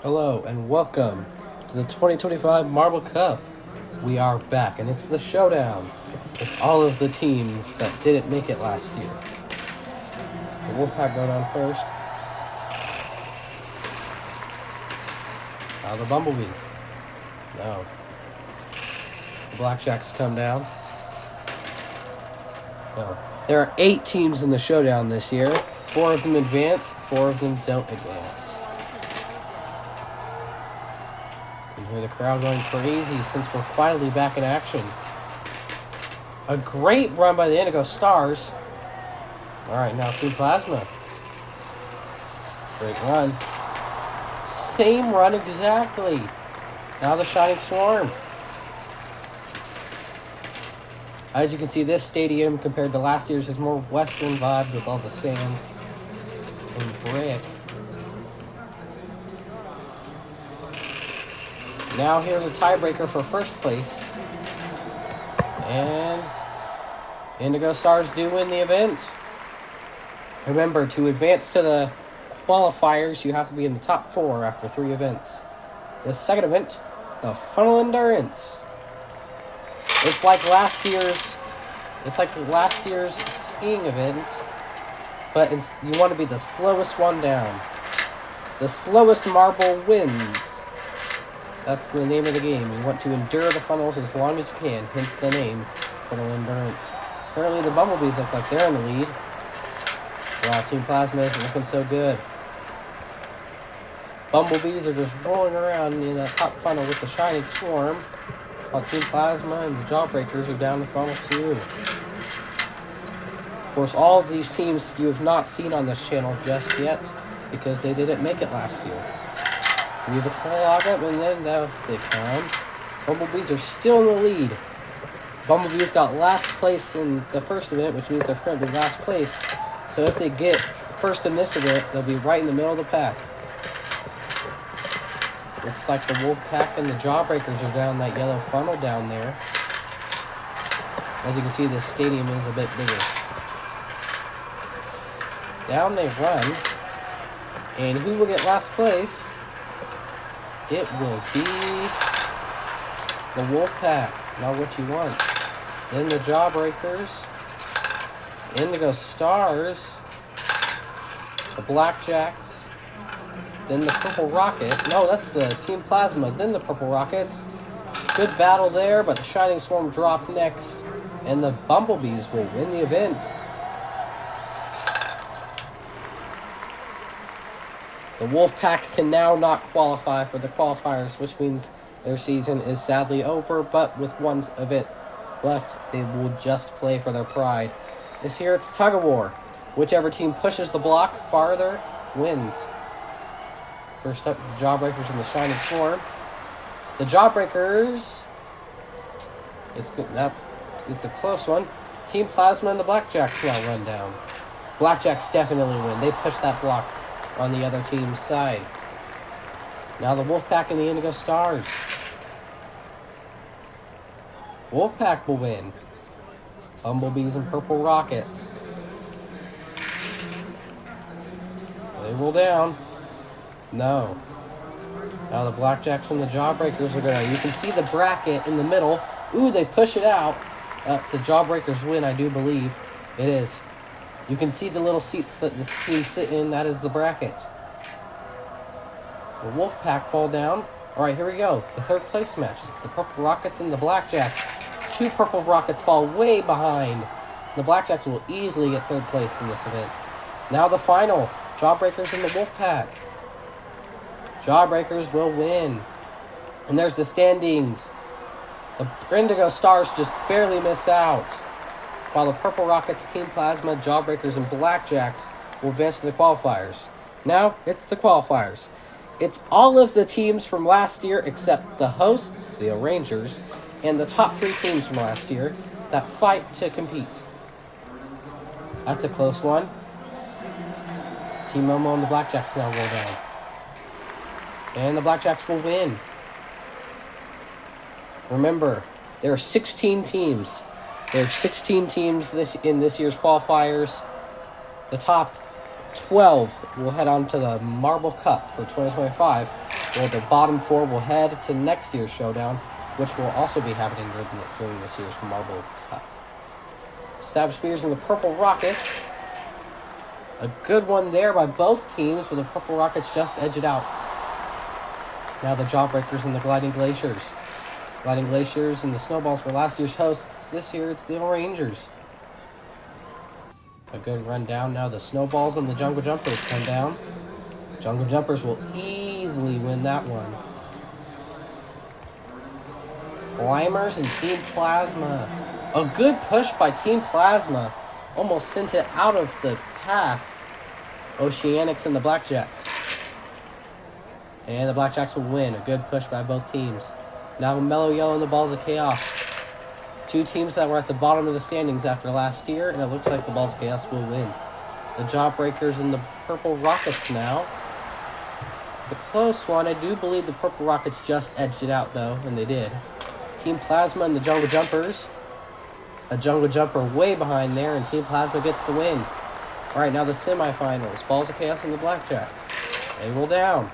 Hello and welcome to the 2025 Marble Cup. We are back and it's the Showdown. It's all of the teams that didn't make it last year. The Wolfpack go down first. The Bumblebees. No. The Blackjacks come down. No. There are 8 teams in the Showdown this year. 4 of them advance, 4 of them don't advance. You hear the crowd going crazy since we're finally back in action. A great run by the Indigo Stars. Alright, now Team Plasma. Great run. Same run exactly. Now the Shining Swarm. As you can see, this stadium compared to last year's is more western vibe with all the sand and brick. Now here's a tiebreaker for first place. And Indigo Stars do win the event. Remember, to advance to the qualifiers, you have to be in the top 4 after 3 events. The second event, the Funnel Endurance. It's like last year's skiing event, but you want to be the slowest one down. The slowest marble wins. That's the name of the game. You want to endure the funnels as long as you can, hence the name, Funnel Endurance. Currently, the Bumblebees look like they're in the lead. Wow, Team Plasma isn't looking so good. Bumblebees are just rolling around in that top funnel with the Shining Swarm, while Team Plasma and the Jawbreakers are down the funnel too. Of course, all of these teams you have not seen on this channel just yet because they didn't make it last year. We have a clog up and then they come. Bumblebees are still in the lead. Bumblebees got last place in the first event, which means they're currently last place. So if they get first in this event, they'll be right in the middle of the pack. Looks like the Wolfpack and the Jawbreakers are down that yellow funnel down there. As you can see, this stadium is a bit bigger. Down they run. And who will get last place? It will be the Wolfpack. Not what you want. Then the Jawbreakers. Indigo Stars. The Blackjacks. Then the Purple Rocket. No, that's the Team Plasma. Then the Purple Rockets. Good battle there, but the Shining Swarm dropped next. And the Bumblebees will win the event. The Wolfpack can now not qualify for the qualifiers, which means their season is sadly over, but with one event left, they will just play for their pride. This year it's Tug-of-war. Whichever team pushes the block farther wins. First up, the Jawbreakers and the Shining Swarm. The Jawbreakers, it's a close one. Team Plasma and the Blackjacks now run down. Blackjacks definitely win. They push that block on the other team's side. Now the Wolfpack and the Indigo Stars. Wolfpack will win. Bumblebees and Purple Rockets. They roll down. No. Now the Blackjacks and the Jawbreakers are gonna. You can see the bracket in the middle. Ooh, they push it out. That's the Jawbreakers win, I do believe. It is. You can see the little seats that this team sit in. That is the bracket. The Wolfpack fall down. All right, here we go. The third place match. It's the Purple Rockets and the Blackjacks. 2 Purple Rockets fall way behind. The Blackjacks will easily get third place in this event. Now the final. Jawbreakers and the Wolfpack. Jawbreakers will win. And there's the standings. The Indigo Stars just barely miss out, while the Purple Rockets, Team Plasma, Jawbreakers, and Blackjacks will advance to the qualifiers. Now, it's the qualifiers. It's all of the teams from last year except the hosts, the Rangers, and the top 3 teams from last year that fight to compete. That's a close one. Team Momo and the Blackjacks now roll down. And the Blackjacks will win. Remember, there are 16 teams. There are 16 teams in this year's qualifiers. The top 12 will head on to the Marble Cup for 2025, where the bottom 4 will head to next year's Showdown, which will also be happening during this year's Marble Cup. Savage Spears and the Purple Rockets. A good one there by both teams, with the Purple Rockets just edge it out. Now the Jawbreakers and the Gliding Glaciers. Gliding Glaciers and the Snowballs were last year's hosts. This year it's the Rangers. A good run down. Now the Snowballs and the Jungle Jumpers come down. Jungle Jumpers will easily win that one. Limers and Team Plasma. A good push by Team Plasma. Almost sent it out of the path. Oceanics and the Blackjacks. And the Blackjacks will win. A good push by both teams. Now Mellow Yellow and the Balls of Chaos. Two teams that were at the bottom of the standings after last year, and it looks like the Balls of Chaos will win. The Jawbreakers and the Purple Rockets now. It's a close one. I do believe the Purple Rockets just edged it out, though, and they did. Team Plasma and the Jungle Jumpers. A Jungle Jumper way behind there, and Team Plasma gets the win. Alright, now the semifinals. Balls of Chaos and the Blackjacks. They roll down.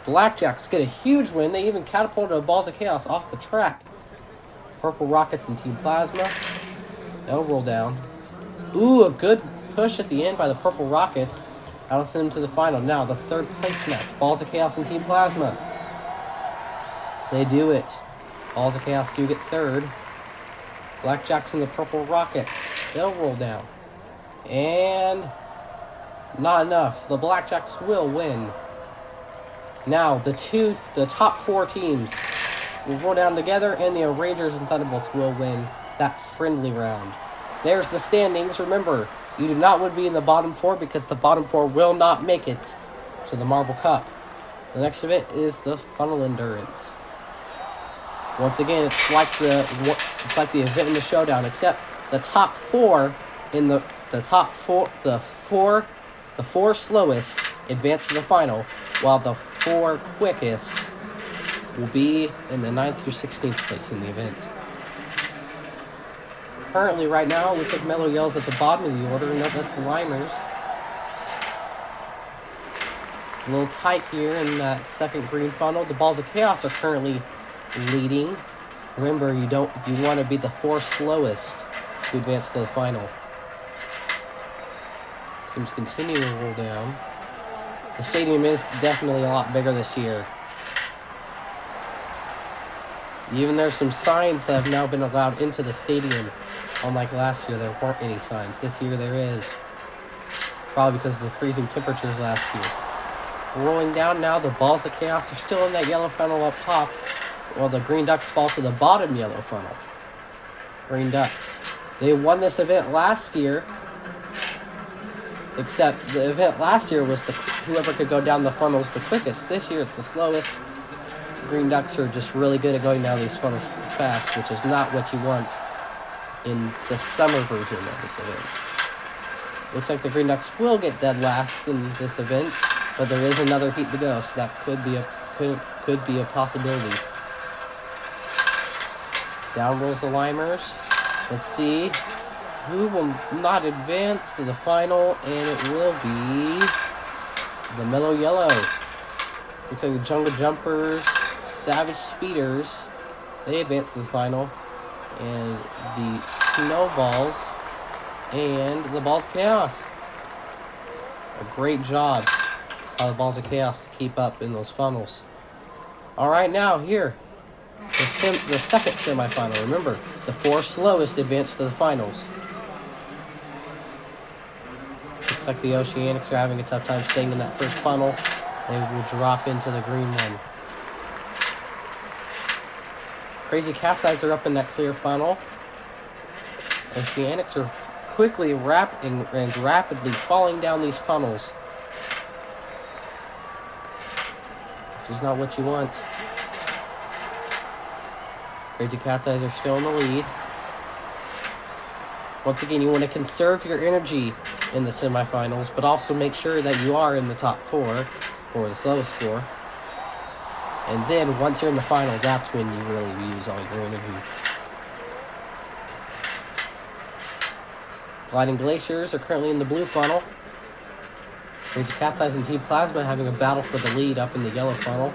Blackjacks get a huge win. They even catapulted the Balls of Chaos off the track. Purple Rockets and Team Plasma. They'll roll down. Ooh, a good push at the end by the Purple Rockets. That'll send them to the final. Now, the third place match. Balls of Chaos and Team Plasma. They do it. Balls of Chaos do get third. Blackjacks and the Purple Rockets. They'll roll down. And not enough. The Blackjacks will win. Now, the top 4 teams will roll down together, and the Rangers and Thunderbolts will win that friendly round. There's the standings. Remember, you do not want to be in the bottom 4 because the bottom 4 will not make it to the Marble Cup. The next event is the Funnel Endurance. Once again, it's like the event in the Showdown, except the top 4 in the four slowest advance to the final, while the 4 quickest will be in the 9th through 16th place in the event. Currently, right now, it looks like Mellow Yellow's at the bottom of the order. Nope, that's the Limers. It's a little tight here in that second green funnel. The Balls of Chaos are currently leading. Remember, you want to be the 4 slowest to advance to the final. Teams continue to roll down. The stadium is definitely a lot bigger this year. Even there's some signs that have now been allowed into the stadium. Unlike last year, there weren't any signs. This year there is. Probably because of the freezing temperatures last year. Rolling down now, the Balls of Chaos are still in that yellow funnel up top, while the Green Ducks fall to the bottom yellow funnel. Green Ducks. They won this event last year, except the event last year was whoever could go down the funnels the quickest. This year it's the slowest. Green Ducks are just really good at going down these funnels fast, which is not what you want in the summer version of this event. Looks like the Green Ducks will get dead last in this event, but there is another heat to go, so that could be a possibility. Down rolls the Limers. Let's see who will not advance to the final, and it will be the Mellow Yellows. Looks like the Jungle Jumpers, Savage Speeders, they advance to the final, and the Snowballs and the Balls of Chaos. A great job by the Balls of Chaos to keep up in those funnels. Alright, now here, the second semifinal. Remember, the 4 slowest advance to the finals. Looks like the Oceanics are having a tough time staying in that first funnel. They will drop into the green one. Crazy Cat's Eyes are up in that clear funnel. Oceanics are quickly rapidly falling down these funnels, which is not what you want. Crazy Cat's Eyes are still in the lead. Once again, you want to conserve your energy in the semifinals, but also make sure that you are in the top 4, or the slowest 4. And then, once you're in the final, that's when you really use all your energy. Gliding Glaciers are currently in the blue funnel. Crazy Cat's Eyes and Team Plasma having a battle for the lead up in the yellow funnel.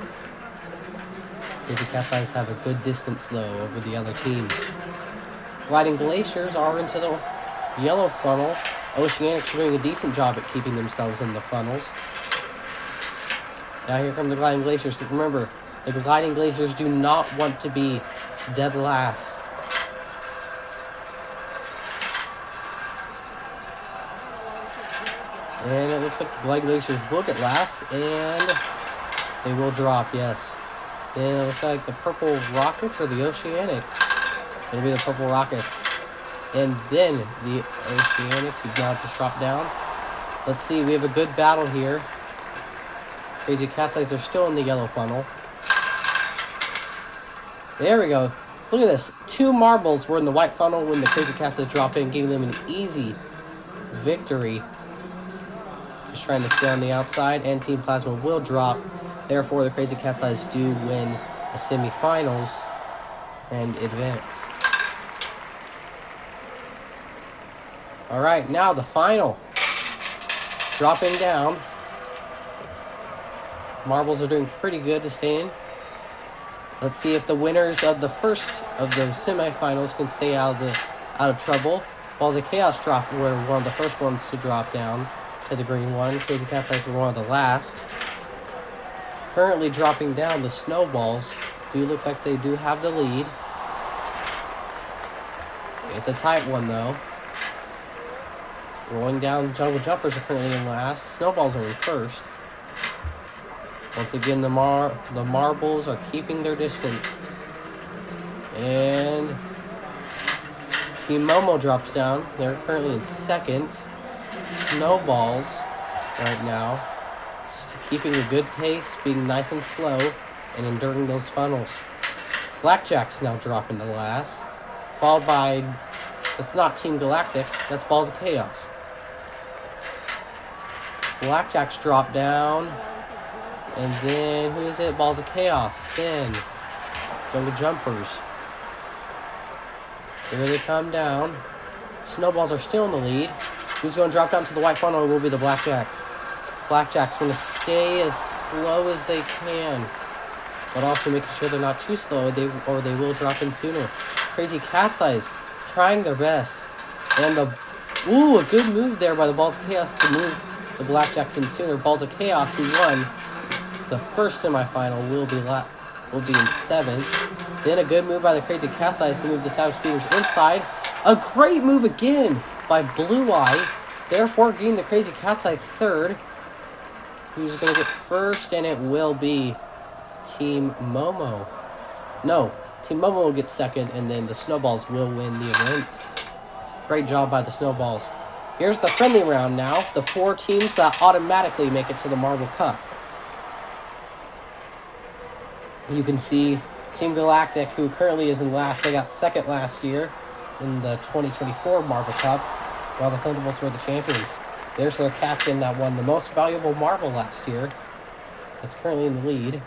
Crazy Cat's Eyes have a good distance, though, over the other teams. Gliding Glaciers are into the yellow funnel. Oceanics are doing a decent job at keeping themselves in the funnels. Now here come the Gliding Glaciers. Remember, the Gliding Glaciers do not want to be dead last. And it looks like the Gliding Glaciers will get last, and they will drop, yes. Then it looks like the Purple Rockets or the Oceanics. It'll be the Purple Rockets. And then the Oceanics, who now just dropped down. Let's see, we have a good battle here. Crazy Cat's Eyes are still in the yellow funnel. There we go. Look at this. 2 marbles were in the white funnel when the Crazy Cat's Eyes dropped in, giving them an easy victory. Just trying to stay on the outside, and Team Plasma will drop. Therefore, the Crazy Cat's Eyes do win the semifinals and advance. Alright, now the final. Dropping down. Marbles are doing pretty good to stay in. Let's see if the winners of the first of the semifinals can stay out of trouble. Balls of Chaos were one of the first ones to drop down to the green one. Crazy Cat's Eyes were one of the last. Currently dropping down, the Snowballs do look like they do have the lead. It's a tight one, though. Rolling down, Jungle Jumpers are currently in last. Snowballs are in first. Once again, the Marbles are keeping their distance. And Team Momo drops down. They're currently in second. Snowballs right now, keeping a good pace, being nice and slow, and enduring those funnels. Blackjacks now dropping to last, followed by, it's not Team Galactic, that's Balls of Chaos. Blackjacks drop down, and then, who is it? Balls of Chaos, then Jungle Jumpers. Here they come down. Snowballs are still in the lead. Who's going to drop down to the white funnel will be the Blackjacks. Blackjacks going to stay as slow as they can, but also making sure they're not too slow, or they will drop in sooner. Crazy Cat's Eyes trying their best. And a good move there by the Balls of Chaos to move the Blackjacks in sooner. Balls of Chaos, who won the first semifinal, will be in seventh. Then a good move by the Crazy Cat's Eyes to move the Savage Speeders inside. A great move again by Blue Eye, therefore getting the Crazy Cat's Eye third. Who's going to get first? And it will be Team Momo. No, Team Momo will get second, and then the Snowballs will win the event. Great job by the Snowballs. Here's the friendly round now. The 4 teams that automatically make it to the Marble Cup. You can see Team Galactic, who currently is in last. They got second last year in the 2024 Marble Cup, while the Thunderbolts were the champions. There's their captain that won the most valuable marble last year. That's currently in the lead,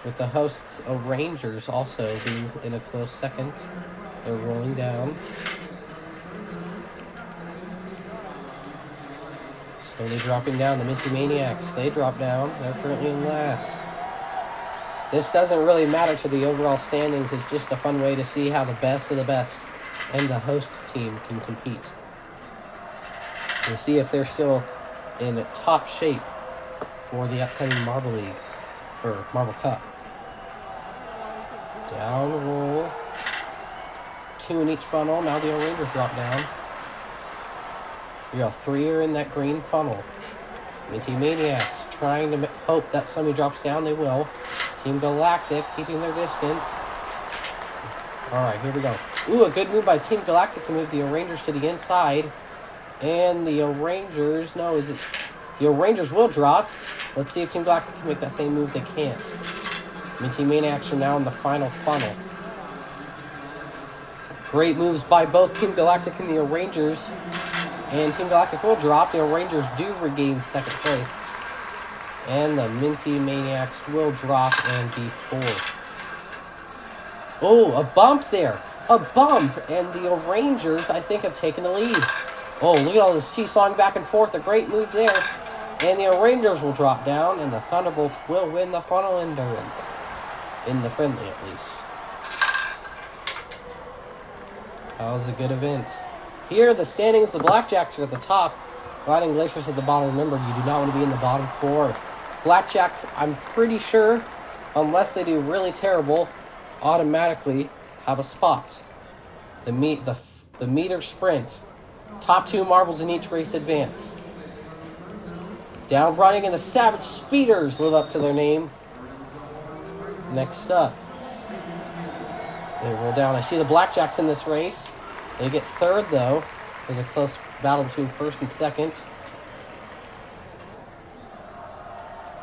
with the hosts of Rangers also being in a close second. They're rolling down. Slowly dropping down. The Minty Maniacs, they drop down. They're currently in last. This doesn't really matter to the overall standings. It's just a fun way to see how the best of the best and the host team can compete. To see if they're still in top shape for the upcoming Marble League, or Marble Cup. Down roll. 2 in each funnel. Now the Rangers drop down. We got 3 are in that green funnel. Minty Maniacs trying to hope that somebody drops down. They will. Team Galactic keeping their distance. Alright, here we go. A good move by Team Galactic to move the Rangers to the inside. And the Rangers, the Rangers will drop. Let's see if Team Galactic can make that same move. They can't. Minty Maniacs are now in the final funnel. Great moves by both Team Galactic and the Rangers. And Team Galactic will drop. The Rangers do regain second place. And the Minty Maniacs will drop and be fourth. A bump there. A bump. And the Rangers, I think, have taken the lead. Look at all this seesawing back and forth. A great move there. And the Rangers will drop down, and the Thunderbolts will win the final endurance. In the friendly, at least. That was a good event. Here, the standings, the Blackjacks are at the top. Gliding Glaciers at the bottom. Remember, you do not want to be in the bottom 4. Blackjacks, I'm pretty sure, unless they do really terrible, automatically have a spot. The meter sprint. Top 2 marbles in each race advance. Down Running and the Savage Speeders live up to their name. Next up, they roll down. I see the Blackjacks in this race. They get third, though. There's a close battle between first and second.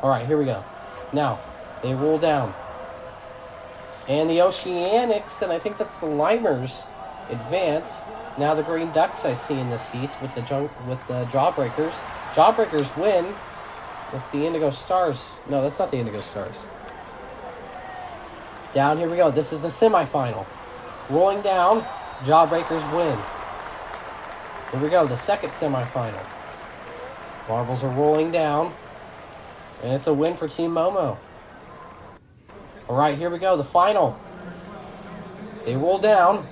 All right, here we go. Now, they roll down. And the Oceanics, and I think that's the Limers, advance. Now the Green Ducks I see in this heat with the Jawbreakers. Jawbreakers win. That's the Indigo Stars. No, that's not the Indigo Stars. Down, here we go. This is the semifinal. Rolling down, Jawbreakers win. Here we go, the second semifinal. Marbles are rolling down. And it's a win for Team Momo. All right, here we go, the final. They roll down.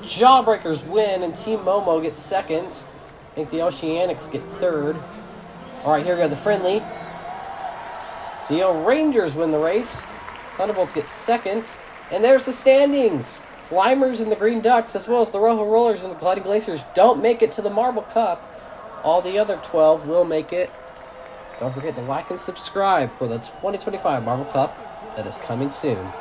Jawbreakers win, and Team Momo gets second. I think the Oceanics get third. All right, here we go, the friendly. The Rangers win the race. Thunderbolts get second. And there's the standings. Limers and the Green Ducks, as well as the Rojo Rollers and the Gliding Glaciers, don't make it to the Marble Cup. All the other 12 will make it. Don't forget to like and subscribe for the 2025 Marble Cup that is coming soon.